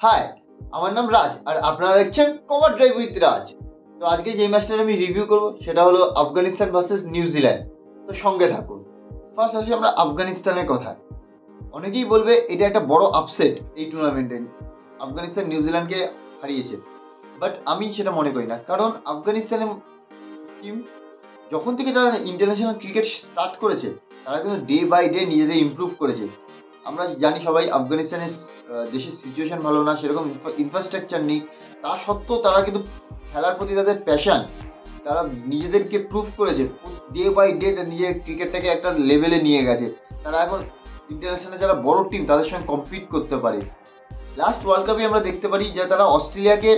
High, আমার নাম রাজ আর আপনারা দেখছেন কভার ড্রাইভ উইথ রাজ। তো আজকে যে ম্যাচটা আমি রিভিউ করব সেটা হলো আফগানিস্তান ভার্সেস নিউজিল্যান্ড। তো সঙ্গে থাকুন। ফার্স্ট আসি আমরা আফগানিস্তানের কথা। অনেকেই বলবে এটা একটা বড় আপসেট এই টুর্নামেন্টে, আফগানিস্তান নিউজিল্যান্ডকে হারিয়েছে। বাট আমি সেটা মনে করি না, কারণ আফগানিস্তানের টিম যখন থেকে তারা ইন্টারন্যাশনাল ক্রিকেট স্টার্ট করেছে তারা কিন্তু ডে বাই ডে নিজেদের ইমপ্রুভ করেছে। আমরা জানি সবাই আফগানিস্তানের দেশের সিচুয়েশন ভালো না, সেরকম ইনফ্রাস্ট্রাকচার নেই। তা সত্ত্বেও তারা কিন্তু খেলার প্রতি তাদের প্যাশন, তারা নিজেদেরকে প্রুভ করেছে। ডে বাই ডে নিজের ক্রিকেটটাকে একটা লেভেলে নিয়ে গেছে। তারা এখন ইন্টারন্যাশনাল যারা বড় টিম তাদের সঙ্গে কম্পিট করতে পারে। লাস্ট ওয়ার্ল্ড কাপে আমরা দেখতে পারি যে তারা অস্ট্রেলিয়াকে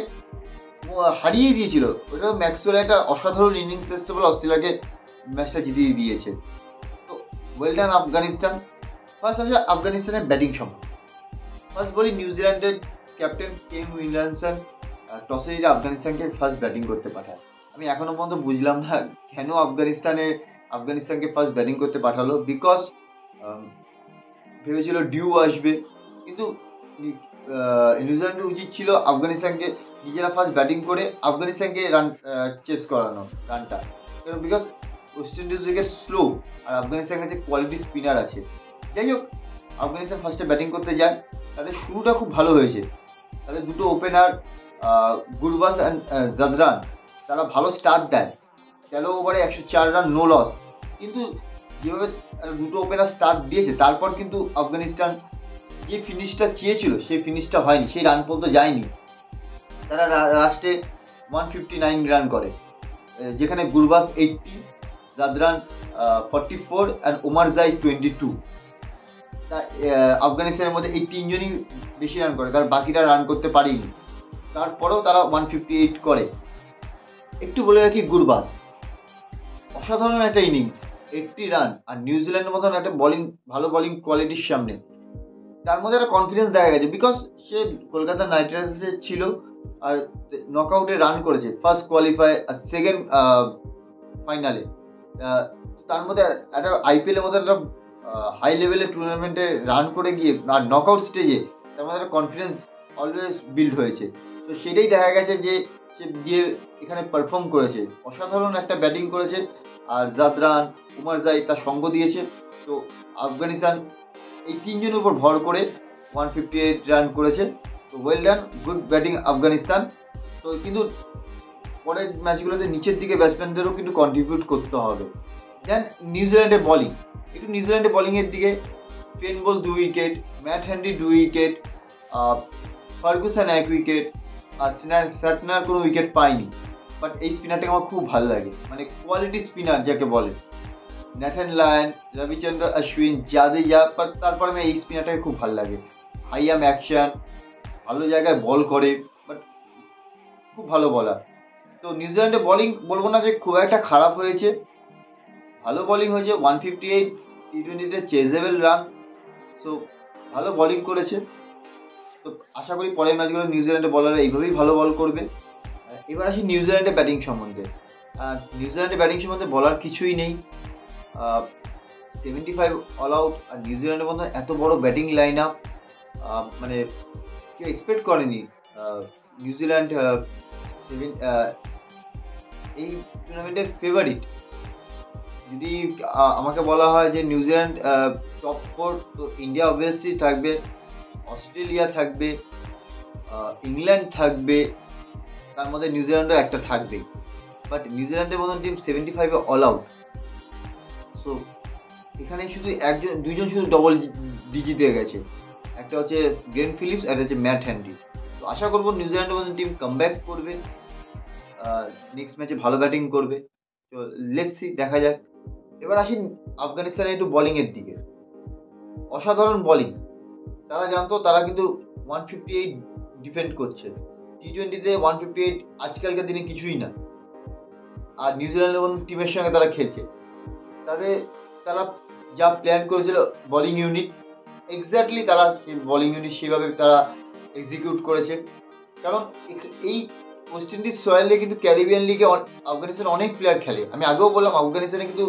হারিয়ে দিয়েছিল। ওটা ম্যাক্সওয়েল একটা অসাধারণ ইনিংস এসছে বলে অস্ট্রেলিয়াকে ম্যাচটা জিতিয়ে দিয়েছে। তো ওয়েল ডান আফগানিস্তান। ফার্স্ট আসে আফগানিস্তানের ব্যাটিং সম্পর্কে। ফার্স্ট বলি নিউজিল্যান্ডের ক্যাপ্টেন কেন উইলিয়ামসন টসে জিতে আফগানিস্তানকে ফার্স্ট ব্যাটিং করতে পাঠায়। আমি এখনো পর্যন্ত বুঝলাম না কেন আফগানিস্তানকে ফার্স্ট ব্যাটিং করতে পাঠালো। বিকজ ভেবেছিল ডিউ আসবে, কিন্তু নিউজিল্যান্ডের উচিত ছিল আফগানিস্তানকে নিজেরা ফার্স্ট ব্যাটিং করে আফগানিস্তানকে রান চেস করানো রানটা। Because West Indies wicket slow আর আফগানিস্তানের কাছে কোয়ালিটি স্পিনার আছে। যাই হোক, আফগানিস্তান ফার্স্টে ব্যাটিং করতে যায়। তাদের শুরুটা খুব ভালো হয়েছে। তাদের দুটো ওপেনার গুরবাস অ্যান্ড জাদরান তারা ভালো স্টার্ট দেয়। 13 ওভারে 104 রান, নো লস। কিন্তু যেভাবে দুটো ওপেনার স্টার্ট দিয়েছে তারপর কিন্তু আফগানিস্তান যে ফিনিশটা চেয়েছিল সেই ফিনিশটা হয়নি, সেই রান পর্যন্ত যায়নি। তারা লাস্টে 159 রান করে, যেখানে গুরবাস 80, জাদরান 44 অ্যান্ড ওমারজাই 22। আফগানিস্তানের মধ্যে এই তিনজনই বেশি রান করে, কারণ বাকিরা রান করতে পারেনি। তারপরেও তারা 158 করে। একটু বলে রাখি, গুরবাস অসাধারণ একটা ইনিংস, 80 রান, আর নিউজিল্যান্ডের মতন একটা ভালো বলিং কোয়ালিটির সামনে তার মধ্যে একটা কনফিডেন্স দেখা গেছে। বিকজ সে কলকাতা নাইট রাইডার্সে ছিল আর নকআউটে রান করেছে, ফার্স্ট কোয়ালিফাই আর সেকেন্ড ফাইনালে। তার মধ্যে একটা আইপিএলের মধ্যে একটা হাই লেভেলের টুর্নামেন্টে রান করে গিয়ে আর নকআউট স্টেজে তার মধ্যে একটা কনফিডেন্স অলওয়েজ বিল্ড হয়েছে। তো সেটাই দেখা গেছে যে সে গিয়ে এখানে পারফর্ম করেছে, অসাধারণ একটা ব্যাটিং করেছে। আর জাদরান, উমারজাই তার সঙ্গ দিয়েছে। তো আফগানিস্তান এই তিনজনের উপর ভর করে 158 রান করেছে। তো well done, good batting Afghanistan. তো কিন্তু পরের ম্যাচগুলোতে নিচের দিকে ব্যাটসম্যানদেরও কিন্তু কন্ট্রিবিউট করতে হবে। দেন নিউজিল্যান্ডের বলিং, একটু নিউজিল্যান্ডের বলিংয়ের দিকে। পেন Boult 2 wicket, Matt Henry 2 wicket, Ferguson 1 wicket, আর স্যাটনার কোনো উইকেট পায়নি। বাট এই স্পিনারটাকে আমার খুব ভালো লাগে, মানে কোয়ালিটি স্পিনার যাকে বলে। ন্যাথন লায়ন, রবিচন্দ্র অশ্বিন, জাদেজা, তারপরে আমার এই স্পিনারটাকে খুব ভালো লাগে। হাইয়াম অ্যাকশন, ভালো জায়গায় বল করে, বাট খুব ভালো বলার। তো নিউজিল্যান্ডের বলিং বলবো না যে খুব একটা খারাপ হয়েছে, ভালো বলিং হয়েছে। 158 টি20তে চেজেবল রান। সো ভালো বলিং করেছে। তো আশা করি পরের ম্যাচগুলো নিউজিল্যান্ডের বলাররা এইভাবেই ভালো বল করবে। এবার আসি নিউজিল্যান্ডের ব্যাটিং সম্বন্ধে। নিউজিল্যান্ডের ব্যাটিং সম্বন্ধে বলার কিছুই নেই। 75 অল আউট, আর নিউজিল্যান্ডের মধ্যে এত বড় ব্যাটিং লাইন আপ মানে কেউ এক্সপেক্ট করেনি। নিউজিল্যান্ড এই টুর্নামেন্টের ফেভারিট। যদি আমাকে বলা হয় যে নিউজিল্যান্ড টপ 4, তো ইন্ডিয়া অবভিয়াসলি থাকবে, অস্ট্রেলিয়া থাকবে, ইংল্যান্ড থাকবে, তার মধ্যে নিউজিল্যান্ডও একটা থাকবেই। বাট নিউজিল্যান্ডের মতন টিম 75 অল আউট। সো এখানে শুধু দুইজন শুধু ডবল ডিজিটে গেছে, একটা হচ্ছে গ্লেন ফিলিপস, একটা হচ্ছে ম্যাট হ্যান্ডি। তো আশা করবো নিউজিল্যান্ডের মতন টিম কামব্যাক করবে, নেক্সট ম্যাচে ভালো ব্যাটিং করবে। তো লেটস সি, দেখা যাক। এবার আসি আফগানিস্তানের একটু বলিংয়ের দিকে। অসাধারণ বলিং। তারা জানতো তারা কিন্তু 158 ডিফেন্ড করছে। টি20তে 158 আজকালকার দিনে কিছুই না। আর নিউজিল্যান্ডের মতন টিমের সঙ্গে তারা খেলছে। তারা যা প্ল্যান করেছিল বলিং ইউনিট, এক্স্যাক্টলি তারা বলিং ইউনিট সেভাবে তারা এক্সিকিউট করেছে। কারণ এই ওয়েস্ট ইন্ডিজ সয়েলে কিন্তু ক্যারিবিয়ান লিগে আফগানিস্তান অনেক প্লেয়ার খেলে। আমি আগেও বললাম আফগানিস্তানে কিন্তু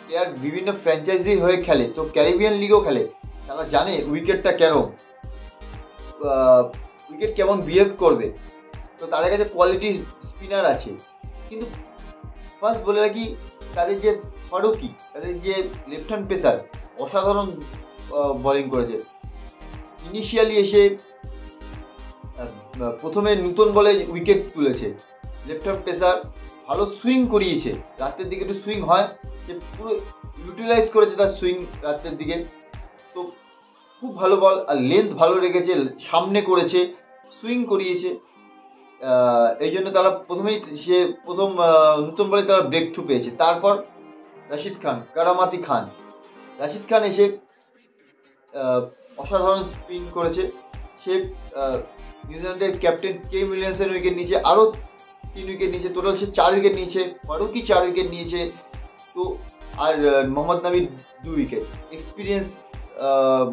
প্লেয়ার বিভিন্ন ফ্র্যাঞ্চাইজি হয়ে খেলে, তো ক্যারিবিয়ান লিগেও খেলে। তারা জানে উইকেটটা কেন। উইকেট কেমন বিহেভ করবে। তো তাদের কাছে কোয়ালিটি স্পিনার আছে, কিন্তু ফার্স্ট বলে রাখি তাদের যে ফারুকি, তাদের যে লেফট হ্যান্ড পেসার অসাধারণ বোলিং করেছে। ইনিশিয়ালি এসে প্রথমে নতুন বলে উইকেট তুলেছে, লেফট হ্যান্ড পেসার ভালো সুইং করিয়েছে, রাত্রের দিকে একটু সুইং হয়, যে পুরো ইউটিলাইজ করেছে তার সুইং রাত্রের দিকে। তো খুব ভালো বল, আর লেন্থ ভালো রেখেছে, সামনে করেছে, সুইং করিয়েছে। এই জন্য তারা প্রথম নতুন বলে তারা ব্রেক থ্রু পেয়েছে। তারপর রাশিদ খান, কারামাতি খান, রাশিদ খান এসে অসাধারণ স্পিন করেছে। সে নিউজিল্যান্ডের ক্যাপ্টেন কেম উইলিয়ামসের উইকেট নিয়েছে, আরও 3 উইকেট নিয়েছে, টোটাল সে 4 উইকেট নিয়েছে, ফারুকি 4 উইকেট নিয়েছে। তো আর মোহাম্মদ নাবি 2 উইকেট, এক্সপিরিয়েন্স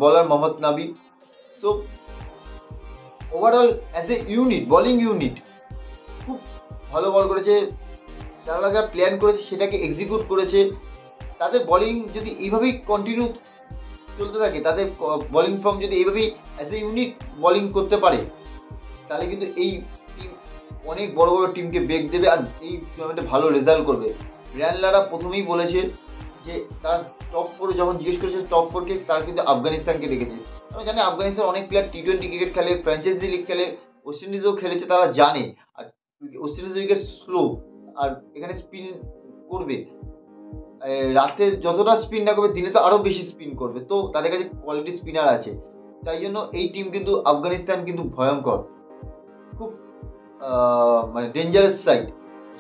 বলার মোহাম্মদ নাবি। তো overall as a unit, bowling unit খুব ভালো বল করেছে। যারা যা প্ল্যান করেছে সেটাকে এক্সিকিউট করেছে। তাদের বলিং যদি এইভাবেই কন্টিনিউ চলতে থাকে, তাদের বলিং ফর্ম যদি এইভাবেই অ্যাজ এ ইউনিট বলিং করতে পারে, তাহলে কিন্তু এই টিম অনেক বড় বড় টিমকে বেগ দেবে আর এই টুর্নামেন্টে ভালো রেজাল্ট করবে। ব্রায়ান লারা প্রথমেই বলেছে যে তার টপ 4 যখন জিজ্ঞেস করেছে টপ 4কে, তার কিন্তু আফগানিস্তানকে রেখেছে। আমরা জানি আফগানিস্তান অনেক প্লেয়ার টি-20 ক্রিকেট খেলে, ফ্র্যাঞ্চাইজি লিগ খেলে, ওয়েস্ট ইন্ডিজেও খেলেছে, তারা জানে। আর ওয়েস্ট ইন্ডিজ উইকেট স্লো, আর এখানে স্পিন করবে, রাতে যতটা স্পিন না করবে দিনে তো আরও বেশি স্পিন করবে। তো তাদের কাছে কোয়ালিটি স্পিনার আছে, তাই জন্য এই টিম কিন্তু আফগানিস্তান কিন্তু ভয়ঙ্কর, খুব মানে ডেঞ্জারাস সাইড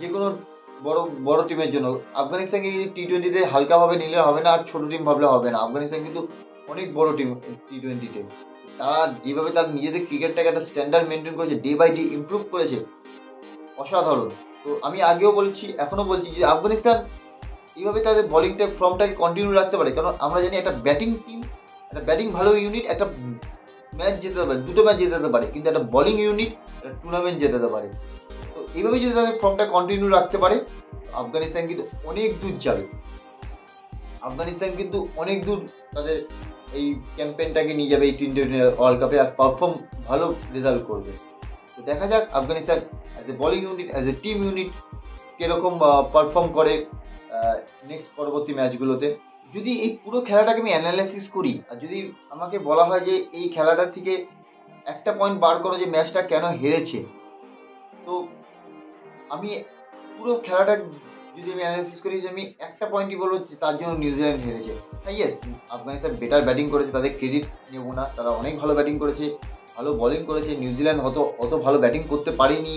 যে কোনো বড় বড় টিমের জন্য। আফগানিস্তানকে টি-20তে হালকাভাবে নিলে হবে না, আর ছোটো টিম ভাবলে হবে না। আফগানিস্তান কিন্তু অনেক বড় টিম টি-20তে। তারা যেভাবে তার নিজেদের ক্রিকেটটাকে একটা স্ট্যান্ডার্ড মেনটেন করেছে, ডে বাই ডে ইমপ্রুভ করেছে, অসাধারণ। তো আমি আগেও বলছি, এখনও বলছি যে আফগানিস্তান এইভাবে তাদের বলিংটা ফর্মটাকে কন্টিনিউ রাখতে পারে, কারণ আমরা জানি একটা ব্যাটিং টিম, একটা ব্যাটিং ভালো ইউনিট একটা ম্যাচ জেতাতে পারে, 2টো ম্যাচ জেতাতে পারে, কিন্তু একটা বলিং ইউনিট একটা টুর্নামেন্ট জেতাতে পারে। তো এইভাবে যদি তাদের ফর্মটা কন্টিনিউ রাখতে পারে, আফগানিস্তান কিন্তু অনেক দূর যাবে। আফগানিস্তান কিন্তু অনেক দূর তাদের এই ক্যাম্পেইনটাকে নিয়ে যাবে এই টি-20 ওয়ার্ল্ড কাপে, আর পারফর্ম ভালো রেজাল্ট করবে। তো দেখা যাক Afghanistan as a bowling unit, as a team unit কীরকম পারফর্ম করে নেক্সট পরবর্তী ম্যাচগুলোতে। যদি এই পুরো খেলাটাকে আমি অ্যানালাইসিস করি, আর যদি আমাকে বলা হয় যে এই খেলাটার থেকে একটা পয়েন্ট বার করো যে ম্যাচটা কেন হেরেছে, তো আমি পুরো খেলাটা যদি আমি অ্যানালাইসিস করি, যে আমি একটা পয়েন্টই বলবো যে তার জন্য নিউজিল্যান্ড হেরেছে। হ্যাঁ, ইয়েস, আফগানিস্তান বেটার ব্যাটিং করেছে, তাদের ক্রেডিট নেব না, তারা অনেক ভালো ব্যাটিং করেছে, ভালো বলিং করেছে। নিউজিল্যান্ড অত ভালো ব্যাটিং করতে পারেনি,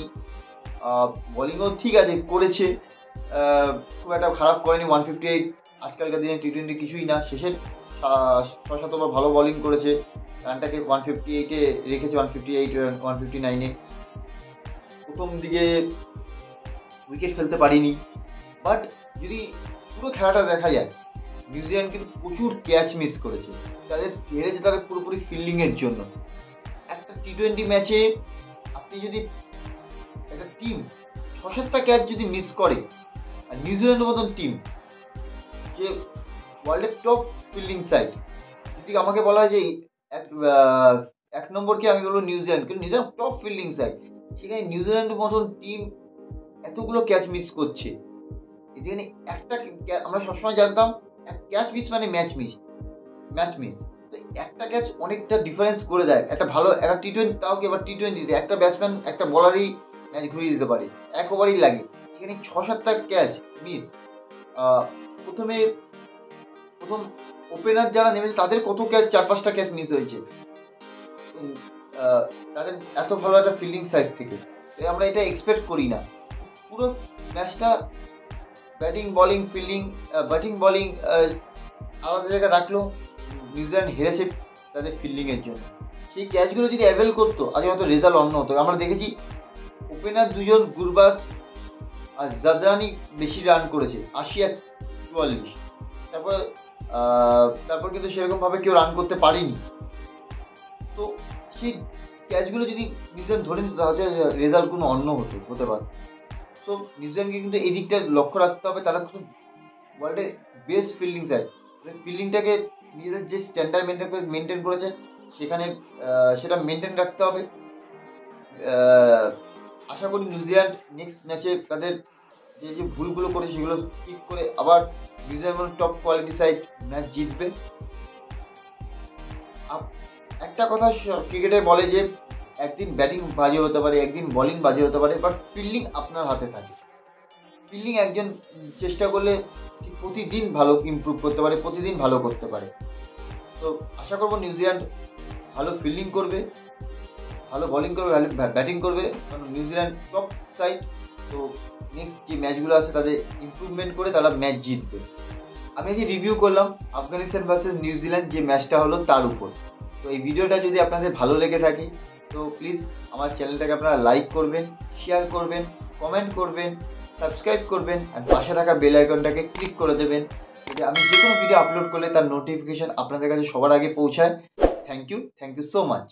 বলিংও ঠিক আছে করেছে, খুব একটা খারাপ করেনি। 158 আজকালকার দিনে টি-20 কিছুই না। শেষের 6-7 ওভার ভালো বলিং করেছে, রানটাকে 158-এ রেখেছে, 158 159-এ। প্রথম দিকে উইকেট ফেলতে পারিনি, বাট যদি পুরো খেলাটা দেখা যায়, নিউজিল্যান্ড কিন্তু প্রচুর ক্যাচ মিস করেছে, তাদের হেরেছে তাদের পুরোপুরি ফিল্ডিংয়ের জন্য। একটা টি-20 ম্যাচে আপনি যদি একটা টিম 6-7টা ক্যাচ যদি মিস করে, আর নিউজিল্যান্ডের মতন টিম যে ওয়ার্ল্ডের টপ ফিল্ডিং সাইড, যদি আমাকে বলা হয় যে এক নম্বরকে আমি বলবো নিউজিল্যান্ড, কিন্তু নিউজিল্যান্ড টপ ফিল্ডিং সাইড, সেখানে নিউজিল্যান্ডের মতন টিম এতগুলো ক্যাচ মিস করছে। যেখানে একটা আমরা সবসময় জানতাম ক্যাচ মিস মানে ম্যাচ মিস। তো একটা ক্যাচ অনেকটা ডিফারেন্স করে দেয়। একটা ভালো একটা টি-20, তাও কি এবার টি-20তে একটা ব্যাটসম্যান একটা বলারই ম্যাচ ঘুরিয়ে দিতে পারে, এক ওভারই লাগে। সেখানে 6-7টা ক্যাচ মিস। প্রথম ওপেনার যারা নেমেছে তাদের কত ক্যাচ, 4-5টা ক্যাচ মিস হয়েছে তাদের এত ভালো একটা ফিল্ডিং সাইড থেকে। আমরা এটা এক্সপেক্ট করি না। পুরো ম্যাচটা ব্যাটিং বলিং আলাদা জায়গায় রাখলো, নিউজিল্যান্ড হেরেছে তাদের ফিল্ডিংয়ের জন্য। সেই ক্যাচগুলো যদি অ্যাভেল করতো, আজকে হয়তো রেজাল্ট অন্য হতো। আমরা দেখেছি ওপেনার 2জন গুরবাজ আর জাদরানি বেশি রান করেছে, 80-44। তারপর কিন্তু সেরকমভাবে কেউ রান করতে পারেনি। তো সেই ক্যাচগুলো যদি নিউজিল্যান্ড ধরে নিত, তাহলে রেজাল্ট কোনো অন্য হতে পারে। তো নিউজিল্যান্ডকে কিন্তু এই দিকটা লক্ষ্য রাখতে হবে, তারা কিন্তু ওয়ার্ল্ডের বেস্ট ফিল্ডিং সাইড, ফিল্ডিংটাকে নিজেদের যে স্ট্যান্ডার্ড মেনটেন করেছে সেখানে সেটা মেনটেন রাখতে হবে। আশা করি নিউজিল্যান্ড নেক্সট ম্যাচে তাদের যে যে ভুলগুলো করে সেগুলো ঠিক করে আবার New Zealand top quality side match জিতবে। একটা কথা ক্রিকেটে বলে যে একদিন ব্যাটিং বাজে হতে পারে, একদিন বোলিং বাজে হতে পারে, বাট ফিল্ডিং আপনার হাতে থাকে। ফিল্ডিং একজন চেষ্টা করলে ঠিক প্রতিদিন ভালো ইমপ্রুভ করতে পারে, প্রতিদিন ভালো করতে পারে। তো আশা করবো নিউজিল্যান্ড ভালো ফিল্ডিং করবে, ভালো বোলিং করবে, ভালো ব্যাটিং করবে, কারণ নিউজিল্যান্ড টপ সাইড। তো নেক্সট যে ম্যাচগুলো আছে তাদের ইমপ্রুভমেন্ট করে তারা ম্যাচ জিতবে। আমি যে রিভিউ করলাম আফগানিস্তান ভার্সেস নিউজিল্যান্ড যে ম্যাচটা হলো তার উপর। তো এই ভিডিওটা যদি আপনাদের ভালো লেগে থাকে তো প্লিজ আমার চ্যানেলটাকে আপনারা লাইক করবেন, শেয়ার করবেন, কমেন্ট করবেন, সাবস্ক্রাইব করবেন, আর পাশে থাকা বেল আইকনটাকে ক্লিক করে দেবেন, যাতে আমি যে কোনো ভিডিও আপলোড করলে তার নোটিফিকেশান আপনাদের কাছে সবার আগে পৌঁছায়। Thank you so much.